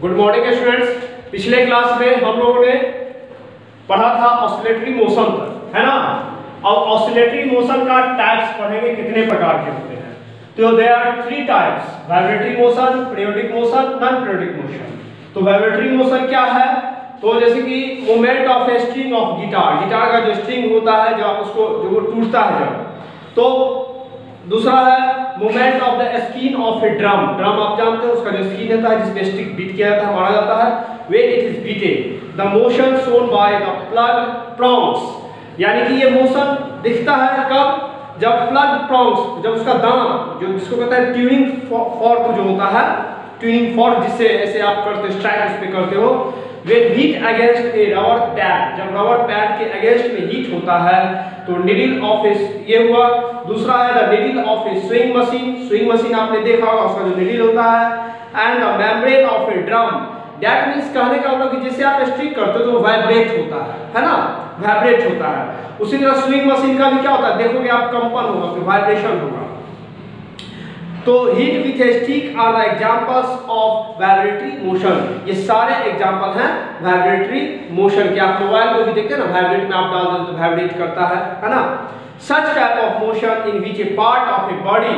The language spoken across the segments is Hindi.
Good morning students. पिछले क्लास में हम लोगों ने पढ़ा था ऑसिलेटरी मोशन तक, है ना। अब ऑसिलेटरी मोशन का टाइप्स पढ़ेंगे, कितने प्रकार के होते हैं। तो there are 3 types: vibratory motion, periodic motion, non periodic motion. तो वाइब्रेटरी मोशन क्या है? तो जैसे कि movement of a string of guitar, guitar का जो स्ट्रिंग होता है, जो आप उसको जो वो टूटता है जब, तो दूसरा है movement of the skin of A drum. Drum आप जानते हैं, उसका जो स्किन होता है जिसमें स्टिक बीट किया जाता है, मारा जाता है, when it is beated the motion shown by the plug prongs. यानी कि ये मोशन दिखता है कब? जब प्लग प्रोंग्स, जब उसका दांत, जो जिसको कहते हैं ट्यूनिंग फॉर्क जो होता है, ट्यूनिंग फॉर्क जिससे ऐसे आप करते स्ट्राइक उस पे करते हो, when heat against a rubber pad, जब रबर पैड के अगेंस्ट में हीट होता है तो निडल ऑफ ए, ये हुआ। दूसरा है the needle of A swing machine. Swing machine आपने देखा होगा, उसका जो निडल होता है। And the membrane of A drum, that means कहने का मतलब कि जैसे आप स्ट्रिक करते हो तो वाइब्रेट होता है ना, वाइब्रेट होता है। उसी तरह स्विंग मशीन का भी क्या होता है, देखोगे आप कंपन होगा, फिर वाइब्रेशन होगा। तो hit with a stick are the examples of vibratory motion. ये सारे एग्जांपल हैं वाइब्रेटरी मोशन के। आप मोबाइल को भी देखते हैं ना, वाइब्रेट में आप डाल देते तो वाइब्रेट करता है ना। Such type of motion in which a part of a body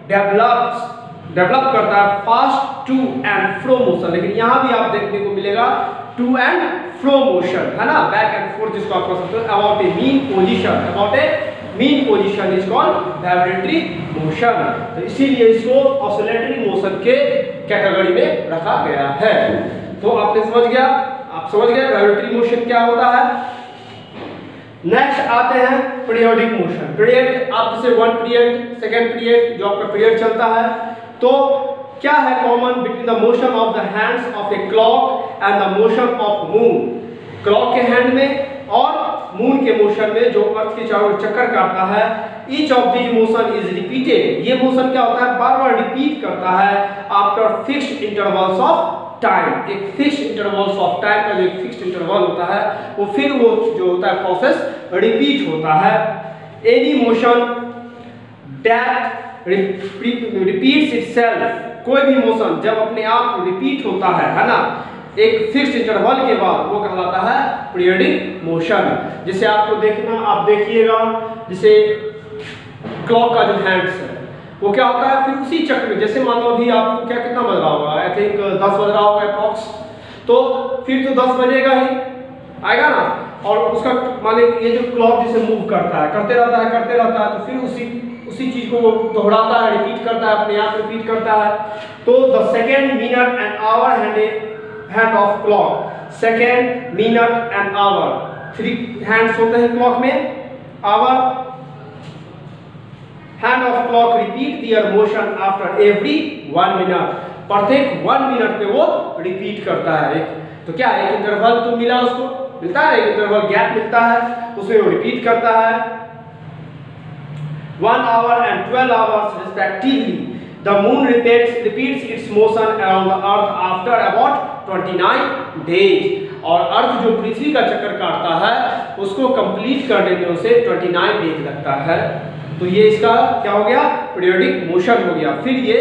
develop करता है fast to and fro motion. लेकिन यहाँ भी आप देखने को मिलेगा टू एंड फ्रो मोशन, है ना, बैक एंड फोर्थ, जिसको आप कह सकते हो about A mean position. About A mean position is called vibratory motion. तो इसीलिए इसको ऑसिलेटरी मोशन के कैटेगरी में रखा गया है। तो आपने समझ गया, आप समझ गए वाइब्रेटरी मोशन क्या होता है। नेक्स्ट आते हैं पीरियोडिक मोशन। पीरियड आप जैसे 1 पीरियड, 2nd पीरियड, जो आपका पीरियड चलता है, तो क्या है common between the motion of the hands of a clock and the motion of moon. Clock के हैंड में और मून के मोशन में, जो अर्थ के चारों ओर चक्कर काटता है, each of these motion is repeated. ये मोशन क्या होता है, बार बार रिपीट करता है after fixed intervals of time. एक फिक्स्ड इंटरवल्स ऑफ टाइम का जो एक फिक्स्ड इंटरवल होता है, वो फिर वो जो होता है प्रोसेस रिपीट होता है। Any motion that repeats itself, कोई भी मोशन जब अपने आप रिपीट होता है ना, एक फिक्स्ड इंटरवल के बाद, वो कहलाता है पीरियोडिक मोशन। जैसे आपको देखना, आप देखिएगा जैसे क्लॉक का जो हैंड्स है, वो क्या होता है, फिर उसी चक्र में, जैसे मान लो अभी आपको क्या कितना बज रहा होगा, आई थिंक 10 बज रहा होगा अप्रॉक्स, तो फिर तो 10 बजेगा ही, आएगा ना। और उसका मान ये जो क्लॉक जिसे मूव करता है, करते रहता है, तो फिर उसी चीज को दोहराता है, रिपीट करता है, अपने आप रिपीट करता है। तो the second, minute and hour hand of clock, second, minute and hour, 3 hands होते हैं क्लॉक में। Hour hand of clock repeat their motion after every 1 minute. प्रत्येक 1 मिनट पे वो रिपीट करता है। तो क्या एक इंटरवल तो मिला, उसको मिलता है, एक इंटरवल गैप मिलता है, उसमें वो रिपीट करता है। 1 hour and 12 hours respectively. The moon repeats its motion around the earth after about 29 days. और अर्थ जो पृथ्वी का चक्कर काटता है, उसको कंप्लीट करने में उसे 29 डेज लगता है। तो ये इसका क्या हो गया, पीरियोडिक मोशन हो गया। फिर ये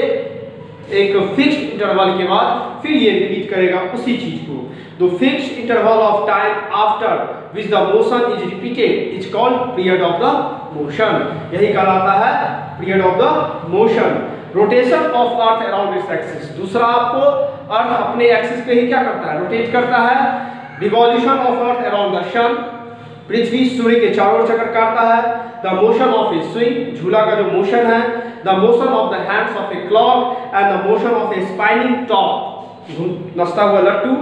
एक फिक्स्ड इंटरवल के बाद फिर ये रिपीट करेगा उसी चीज को। The fixed interval of time after which the motion is repeated is called period of the motion. यही कहलाता है period of the motion. Rotation of earth around its axis. दूसरा आपको अर्थ अपने एक्सिस पे ही क्या करता है, रोटेट करता है। Revolution of earth around the sun. पृथ्वी सूर्य के चारों ओर चक्कर काटता है। The motion of a swing, झूला का जो मोशन है। The motion of the hands of a clock and the motion of a spinning top. नचता हुआ लट्टू।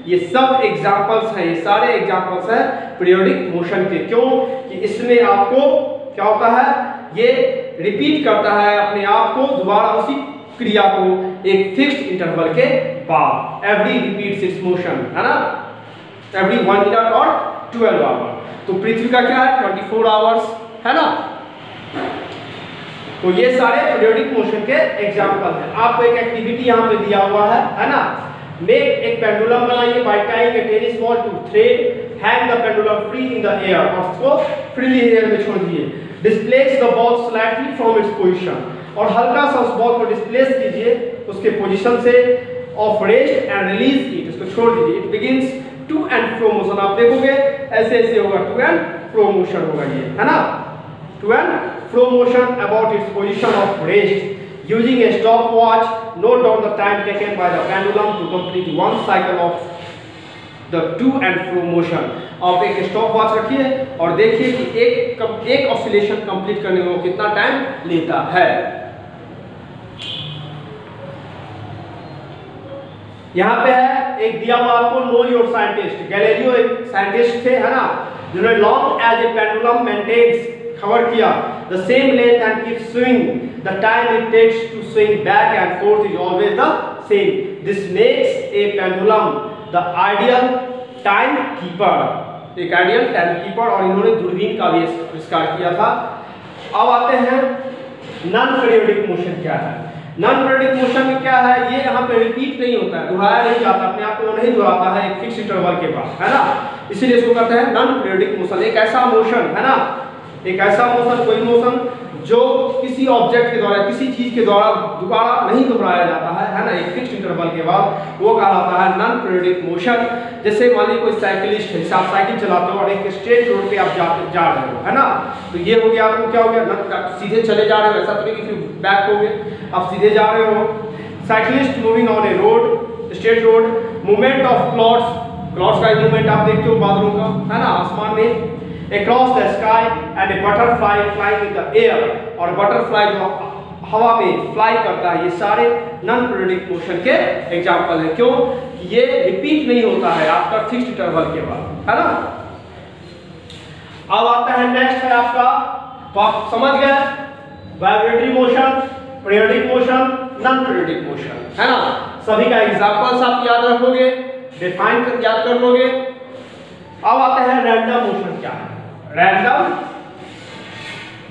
ये सब एग्जांपल्स हैं, ये सारे एग्जांपल्स हैं पीरियोडिक मोशन के। क्यों कि इसमें आपको क्या होता है, ये रिपीट करता है अपने आप को दोबारा उसी क्रिया को एक फिक्स्ड इंटरवल के बाद। एवरी रिपीट्स इट्स मोशन, है ना, एवरी 1 मिनट और 12 आवर। तो पृथ्वी का क्या है, 24 आवर्स, है ना। तो ये सारे पीरियोडिक मोशन के एग्जांपल हैं। आपको एक एक्टिविटी यहाँ पे दिया हुआ है ना। मेक एक पेंडुलम बनाइए by tying a tennis ball to thread, hang the pendulum free in the air, और उसको फ्रीली एयर में छोड़ दिए। Displace the ball slightly from its position, और हल्का सा उस बॉल को डिस्प्लेस कीजिए उसके पोजीशन से, of rest and release it, इसको छोड़ दीजिए। It begins to and fro motion, आप देखोगे ऐसे ऐसे होगा, टू एंड फ्रो मोशन होगा ये, है ना, to and fro motion about its position of rest using a stopwatch. Note down the time taken by the pendulum to complete one cycle of the to and fro motion. आप एक स्टॉप वॉच रखिए और देखिए कि एक ऑसिलेशन कंप्लीट करने में वो कितना टाइम लेता है। यहाँ पे है एक दिया हुआ आपको, नो योर साइंटिस्ट। गैलीलियो एक साइंटिस्ट थे, है ना, जिन्होंने long as a pendulum maintains खबर किया the same length and keep swinging, the time it takes to swing back and forth is always the same. This makes a pendulum the ideal timekeeper, एक आइडियल टाइमकीपर। और इन्होंने दूरबीन का भी आविष्कार किया था। अब आते हैं नॉन पीरियोडिक मोशन क्या है। नॉन पीरियोडिक मोशन में क्या है, ये यहाँ पे रिपीट नहीं होता है, दोहराया नहीं जाता, अपने आप को नहीं दोहराता है एक फिक्स इंटरवल के बाद, है ना, इसीलिए इसको कहते हैं नॉन पीरियोडिक मोशन। एक ऐसा मोशन, है ना, एक ऐसा मोशन, कोई मोशन जो किसी ऑब्जेक्ट के द्वारा, किसी चीज के द्वारा दोबारा नहीं दोहराया जाता है ना, एक फिक्स इंटरवल के बाद, वो कहलाता है नॉन पीरियोडिक मोशन। जैसे मान लीजिए कोई साइकिलिस्ट है, आप साइकिल चलाते हो और एक स्ट्रेट रोड पे आप जा रहे हो, है ना, तो ये हो गया आपको क्या हो गया, सीधे चले जा रहे हो, ऐसा तो नहीं कि फिर बैक हो गए, आप सीधे जा रहे हो। Cyclist moving on A road, straight road, movement of clouds का मूवमेंट आप देखते हो बादलों का, है ना, आसमान में, across the sky and a butterfly flying in the air, और बटरफ्लाई जो हवा में फ्लाई करता है, ये सारे नॉन पीरियोडिक मोशन के एग्जांपल हैं। क्यों? ये रिपीट नहीं होता है आफ्टर फिक्स्ड इंटरवल के बाद, है ना। अब आता है नेक्स्ट है आपका, तो आप समझ गए vibratory motion, periodic motion, non periodic motion, है ना। सभी का एग्जांपल्स आप याद रखोगे, डिफाइन कर याद कर लोगे। अब आते हैं रैंडम मोशन क्या है। रैंडम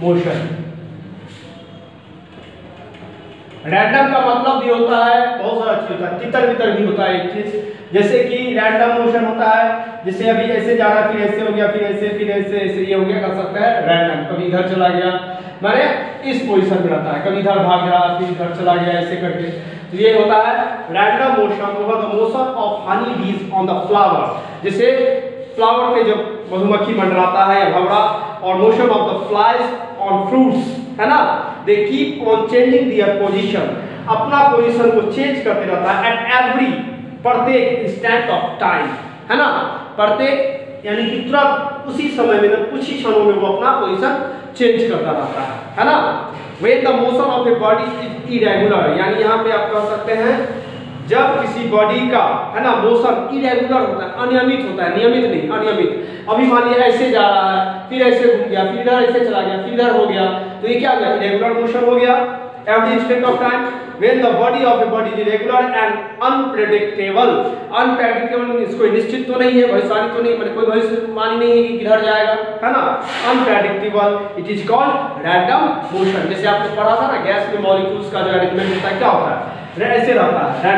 मोशन, रैंडम का मतलब भी होता है बहुत सारा चीज होता है, तितर बितर भी होता है एक चीज, जैसे कि रैंडम मोशन होता है, जैसे अभी ऐसे जा रहा है, फिर ऐसे हो गया, फिर ऐसे ऐसे ये हो गया, कर सकता है रैंडम। कभी इधर चला गया, माने इस पोजीशन में रहता है, कभी इधर भाग रहा, फिर इधर चला गया, ऐसे करके, तो ये होता है random motion. Over the motion of honey बीज ऑन द फ्लावर, जैसे फ्लावर पे जब मधुमक्खी मंडराता है या भंवरा, और motion of the flies on fruits, है ना, they keep on changing their position, अपना पोजीशन को चेंज करते रहता है एट एवरी, प्रत्येक इंस्टेंट ऑफ टाइम, है ना, प्रत्येक यानी कि तुरंत उसी समय में, कुछ ही क्षणों में वो अपना पोजीशन चेंज करता रहता है ना। When the motion of a body is irregular, यानी यहाँ पे आप कह सकते हैं जब किसी बॉडी का, है ना, मोशन इरेगुलर होता है, अनियमित होता है, नियमित नहीं, अनियमित। अभी मान लिया ऐसे जा रहा है, फिर ऐसे घूम गया, फिर इधर ऐसे चला गया, फिर इधर हो गया, तो ये क्या हो गया, इरेगुलर मोशन हो गया every instant of time. When the body of a body is irregular and unpredictable, unpredictable means कोई निश्चित तो नहीं है, भविष्यवाणी तो नहीं, मतलब कोई भविष्यवाणी नहीं है कि किधर जाएगा, है ना, unpredictable, it is called random motion. जैसे आपने पढ़ा था ना, गैस में मॉलिक्यूल्स का जो अरेंजमेंट होता है क्या होता है, ऐसे रहता है,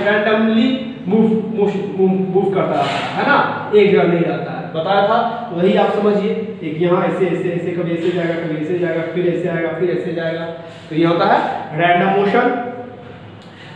रैंडमली मूव करता रहता है ना, एक जगह नहीं रहता है, बताया था। तो वही आप समझिए, एक यहाँ ऐसे ऐसे ऐसे, कभी ऐसे जाएगा, कभी ऐसे जाएगा, फिर ऐसे आएगा, फिर ऐसे जाएगा, तो ये होता है रैंडम मोशन।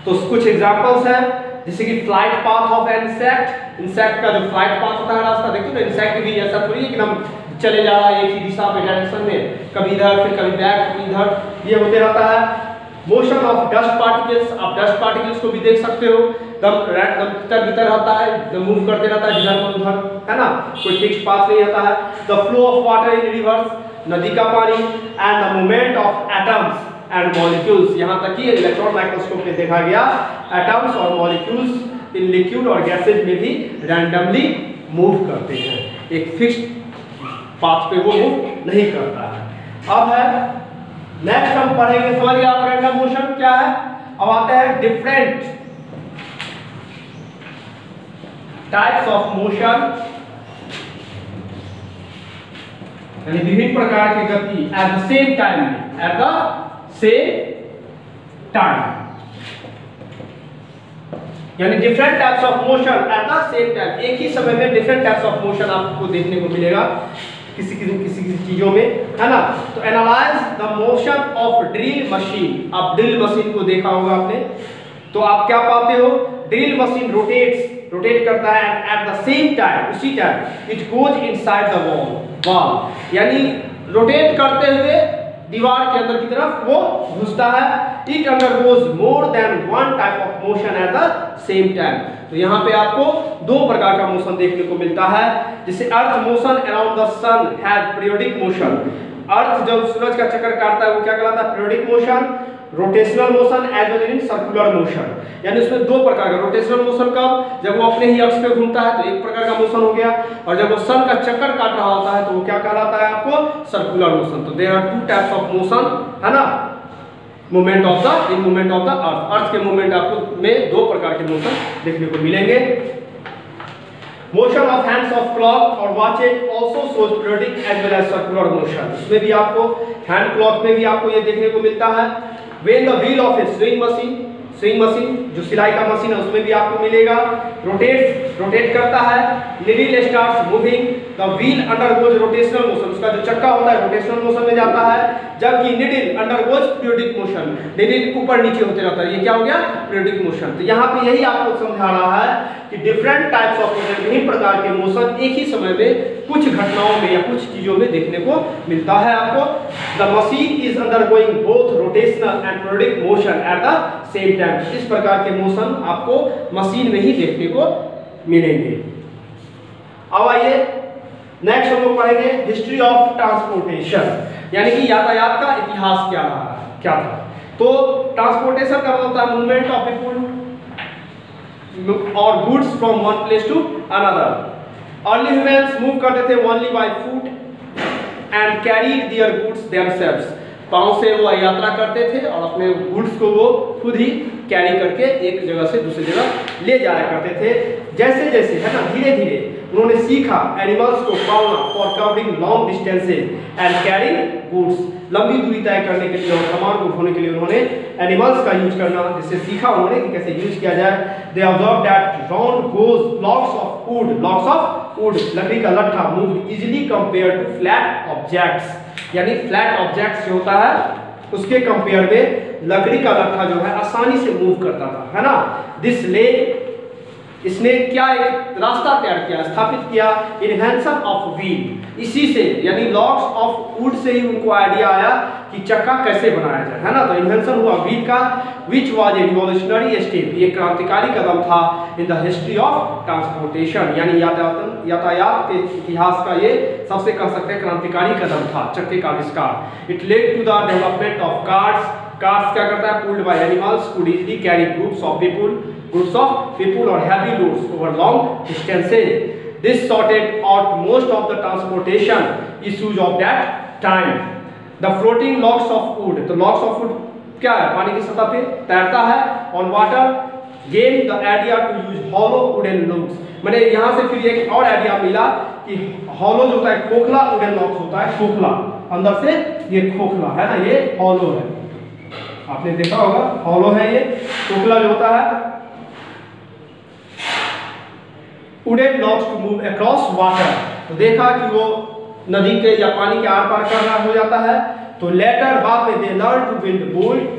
तो कुछ एग्जांपल्स हैं, जैसे कि flight path of insect, insect का जो फ्लाइट पाथ होता है रास्ता, देखो ना, इंसेक्ट भी ऐसा थोड़ी है कि हम चले जा रहा है एक ही दिशा में, डायरेक्शन में, कभी इधर, फिर कभी बैक, कभी इधर, ये होते रहता है। मोशन ऑफ डस्ट पार्टिकल्स, आप डस्ट पार्टिकल्स को भी देख सकते हो, तितर बितर रहता है, मूव करते रहता है इधर उधर, है ना, कोई फिक्स पाथ नहीं रहता है। The flow of water in reverse, नदी का पानी, and the movement of atoms and molecules, यहाँ तक कि इलेक्ट्रॉन माइक्रोस्कोप में देखा गया एटम्स और मॉलिक्यूल्स इन लिक्विड और गैसेज में भी रैंडमली मूव करते हैं, एक फिक्स्ड पाथ पे वो मूव नहीं करता है। अब है नेक्स्ट हम पढ़ेंगे, समझ गए आप रैंडम मोशन क्या है। अब आते हैं डिफरेंट टाइप्स ऑफ मोशन, यानी विभिन्न प्रकार की गति at the same time, at the same time, यानी different types of motion at the same time, एक ही समय में डिफरेंट टाइप्स ऑफ मोशन आपको देखने को मिलेगा किसी चीजों में, है ना। तो analyse the motion of drill machine, आप ड्रिल मशीन को देखा होगा आपने, तो आप क्या पाते हो, ड्रिल मशीन रोटेट करता है and at the same time, उसी time it goes inside the wall, यानी रोटेट करते हुए दीवार के अंदर की तरफ वो घुसता है। It undergoes more than one type of motion at the same time. तो यहाँ पे आपको दो प्रकार का मोशन देखने को मिलता है, जिसे earth motion around the sun has periodic motion. Earth जब सूरज का चक्कर काटता है वो क्या कहलाता है, periodic motion, rotational motion as well in circular motion. यानी उसमें दो प्रकार का, रोटेशनल मोशन कब, जब वो अपने ही अक्ष पे घूमता है तो एक प्रकार का मोशन हो गया, और जब वो सन का चक्कर काट रहा होता है तो वो क्या कहलाता है आपको, सर्कुलर मोशन। तो there are two types of motion, है ना, मूवमेंट ऑफ द अर्थ के मूवमेंट आपको में दो प्रकार के मोशन देखने को मिलेंगे। Motion of hands of clock और watches also shows periodic as well as circular motion. इसमें भी आपको हैंड क्लॉक में भी आपको ये देखने को मिलता है। When the wheel of A swing machine जो सिलाई का मशीन है उसमें भी आपको मिलेगा, रोटेट करता है। Needle starts moving, the wheel undergoes rotational motion, उसका जो चक्का होता है रोटेशनल मोशन में जाता है, जबकि needle undergoes periodic motion, needle ऊपर नीचे होते रहता है, ये क्या हो गया, पीरियोडिक मोशन। तो यहाँ पे यही आपको समझा रहा है कि डिफरेंट टाइप्स ऑफ मोशन, विभिन्न प्रकार के मोशन एक ही समय में कुछ घटनाओं में या कुछ चीजों में देखने को मिलता है आपको। The machine is undergoing both rotational and periodic motion at the same time. इस प्रकार के मोशन आपको मशीन में ही देखने को मिलेंगे। अब आइए नेक्स्ट हम लोग पढ़ेंगे हिस्ट्री ऑफ ट्रांसपोर्टेशन, यानी कि यातायात का इतिहास क्या था। तो ट्रांसपोर्टेशन का मतलब होता है मूवमेंट ऑफ पीपल और goods from one place to another. Early humans move करते थे only by foot and carried their goods themselves. पांव से वो यात्रा करते थे और अपने गुड्स को वो खुद ही कैरी करके एक जगह से दूसरी जगह ले जाया करते थे। जैसे जैसे, है ना, धीरे धीरे उन्होंने सीखा एनिमल्स को पालना for covering long distances and carrying goods. लंबी दूरी तय करने के लिए और सामान को उठाने के लिए उन्होंने एनिमल्स का यूज करना, जिससे सीखा उन्होंने कि कैसे यूज किया जाए। They observe that round goes logs of wood, लकड़ी का लट्ठा move easily compare to flat objects, यानी फ्लैट ऑब्जेक्ट्स जो होता है उसके कंपेयर में लकड़ी का लट्ठा जो है आसानी से मूव करता था, है ना। इसने क्या एक रास्ता तैयार किया, स्थापित किया, इन्वेंशन ऑफ व्हील। इसी से यानी लॉक्स ऑफ वुड से ही उनको आइडिया आया कि चक्का कैसे बनाया जाए, है ना। तो इन्वेंशन हुआ व्हील का, which was a revolutionary step, ये क्रांतिकारी कदम था in the history of transportation, यानी यातायात के इतिहास का ये सबसे कह सकते हैं क्रांतिकारी कदम था, चक्के का आविष्कार। It led to the development of cars क्या करता है, pulled by animals could easily carry goods of people और heavy loads over long distances. This sorted out most of the transportation issues of that time. The floating logs of wood, तो logs of wood क्या है, पानी की सतह पे तैरता है। On water gave the idea to use hollow wooden logs. मैंने यहाँ से फिर एक और आइडिया मिला कि hollow जो होता है, खोखला wooden logs होता है, खोखला अंदर से ये खोखला है ना, ये hollow है, आपने देखा होगा hollow है, ये खोखला जो होता है। Wooden logs to move across water, तो देखा कि वो नदी के या पानी के आर पार करना हो जाता है। तो लेटर बाद में they learn to build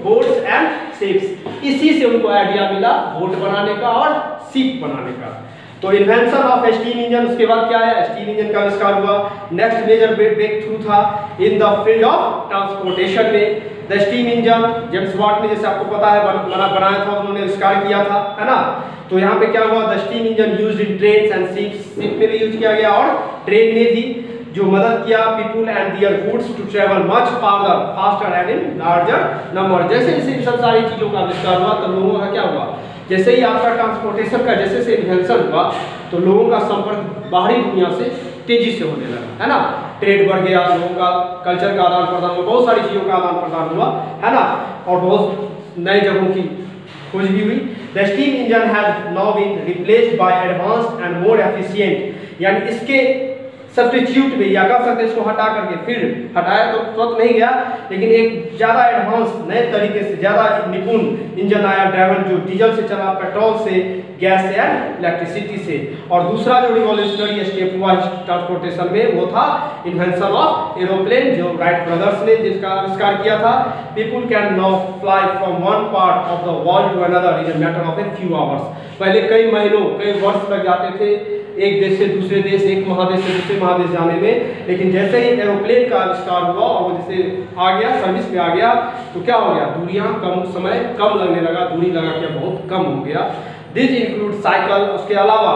boats and ships, इसी से उनको आइडिया मिला बोट बनाने का और शिप बनाने का। तो इन्वेंशन ऑफ स्टीम इंजन, उसके बाद क्या है, स्टीम इंजन का आविष्कार हुआ। नेक्स्ट मेजर ब्रेक थ्रू था in the field of transportation में the steam engine, James Watt ने, जैसे आपको पता है, बनाया था, उन्होंने आविष्कार किया था, है ना। तो यहाँ पे क्या हुआ, the steam engine used in trains and ships में भी यूज किया गया और ट्रेन में भी, जो मदद किया people and their goods to travel much faster and in larger number. जैसे जैसे इन सब सारी चीज़ों का आविष्कार हुआ तो लोगों का क्या हुआ, जैसे ही आपका ट्रांसपोर्टेशन का जैसे इन्वेंशन हुआ तो लोगों का संपर्क बाहरी दुनिया से तेजी से होने लगा, है ना। ट्रेड बढ़ गया, लोगों का कल्चर का आदान प्रदान हुआ, बहुत सारी चीज़ों का आदान प्रदान हुआ, है ना, और बहुत नई जगहों की खोज भी हुई। The steam engine has now been replaced by advanced and more efficient, यानी इसके सब्स्टिट्यूट भी या कर सकते हैं इसको हटा करके, फिर हटाया तो तुरंत नहीं गया, लेकिन एक ज़्यादा एडवांस नए तरीके से ज़्यादा निपुण इंजन आया ड्राइवर जो डीजल से चला, पेट्रोल से, गैस से या इलेक्ट्रिसिटी से। और दूसरा जो रिवॉल्यूशनरी स्टेप हुआ ट्रांसपोर्टेशन में वो था इन्वेंशन ऑफ एरोप्लेन, जो राइट ब्रदर्स ने जिसका आविष्कार किया था। People can now fly from one part of the world to another in a matter of a few hours. पहले कई महीनों कई वर्ष लग जाते थे एक देश से दूसरे देश, एक महादेश से दूसरे महादेश जाने में, लेकिन जैसे ही एरोप्लेन का आविष्कार हुआ और वो जैसे आ गया सर्विस में आ गया तो क्या हो गया, दूरियां कम, समय कम लगने लगा, दूरी लगा के बहुत कम हो गया। दिस इंक्लूड साइकिल, उसके अलावा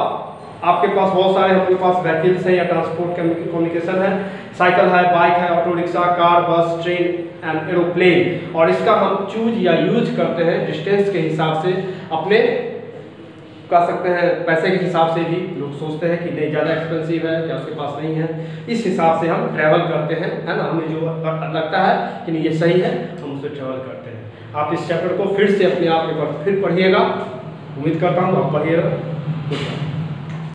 आपके पास बहुत सारे हमारे पास व्हीकल्स हैं या ट्रांसपोर्ट कम्युनिकेशन है, साइकिल है, बाइक है, ऑटो रिक्शा, कार, बस, ट्रेन एंड एरोप्लेन। और इसका हम चूज या यूज करते हैं डिस्टेंस के हिसाब से, अपने कह सकते हैं पैसे के हिसाब से भी लोग सोचते हैं कि नहीं ज़्यादा एक्सपेंसिव है या उसके पास नहीं है, इस हिसाब से हम ट्रैवल करते हैं, है ना। हमें जो लगता है कि नहीं ये सही है हम उससे ट्रैवल करते हैं। आप इस चैप्टर को फिर से अपने आप के पर फिर पढ़िएगा, उम्मीद करता हूँ आप पढ़िएगा।